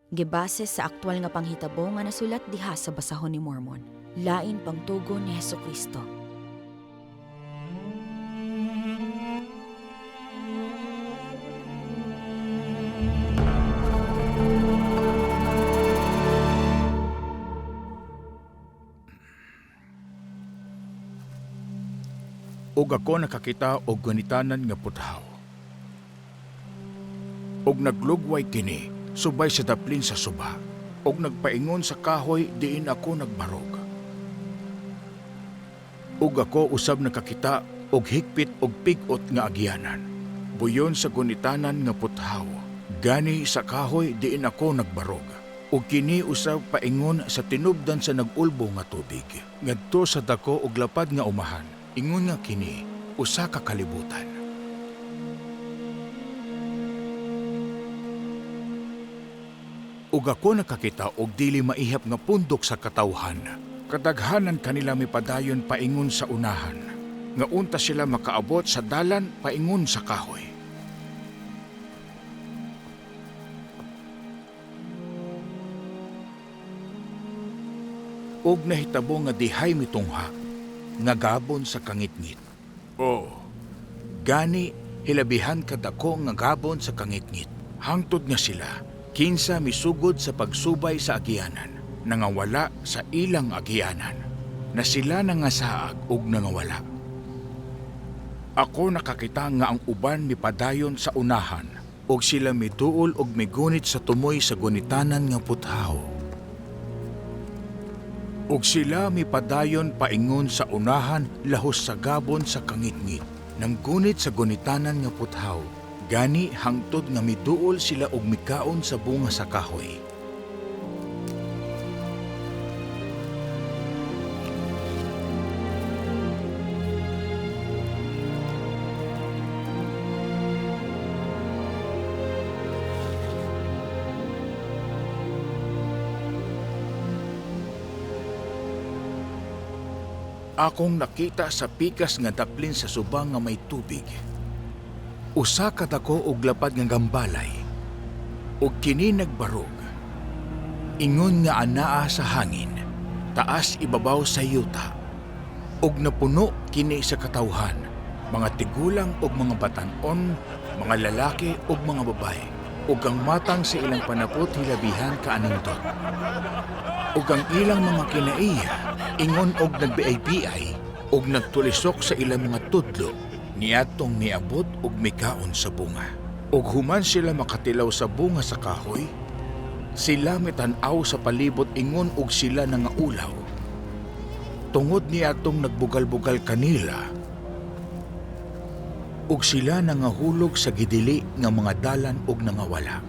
Gibase sa aktwal nga panghitabo nga nasulat diha sa basahon ni Mormon. Lain pangtugon ni Hesukristo. Ug ako nakakita og gunitanan nga puthaw. Og naglugway kini subay sa daplin sa suba, og nagpaingon sa kahoy diin ako nagbarug. Ug ako usab nakakita og higpit og pigot nga agyanan, buyon sa gunitanan nga puthaw, gani sa kahoy diin ako nagbarug. Ug kini usab paingon sa tinubdan sa nagulbo nga tubig, ngadto sa dako og lapad nga umahan. Ingon nga kini usa ka kalibutan. Ug ako nakakita og dili maihap nga pundok sa katawhan. Kadaghanan kanila mipadayon paingon sa unahan, nga unta sila makaabot sa dalan paingon sa kahoy. Ug nahitabo nga dihay mitunga, nga gabon sa kangitngit. Gani hilabihan kadako nga gabon sa kangitngit. Hangtod nga sila, kinsa misugod sa pagsubay sa agyanan, nangawala sa ilang agyanan, na sila nangasaag ug nangawala. Ako nakakita nga ang uban mipadayon sa unahan, ug sila mituol ug migunit sa tumoy sa gunitanan nga puthaw. Ug sila mipadayon paingon sa unahan lahos sa gabon sa kangitngit, nang gunit sa gunitanan nga puthaw. Gani hangtod nga miduol sila og mikaon sa bunga sa kahoy. Akong nakita sa pikas nga daplin sa subang nga may tubig. Usa ka dako og lapad nga gambalay, ug kini nagbarug. Ingon nga anaa sa hangin, taas ibabaw sa yuta, ug napuno kini sa katawhan, mga tigulang ug mga batan-on, mga lalaki ug mga babae, ug ang matang sa ilang panapot hilabihan kaanindot. Ug ang ilang mga kinaiya, ingon og nagbiay-biay, ug nagtulisok sa ilang mga tudlo, niadtong niabot ug mikaon sa bunga. Ug human sila makatilaw sa bunga sa kahoy, sila mitan-aw sa palibot ingon og sila nangaulaw. Tungod niadtong nagbugal-bugal kanila, ug sila nangahulog sa gidili nga mga dalan ug nangawala.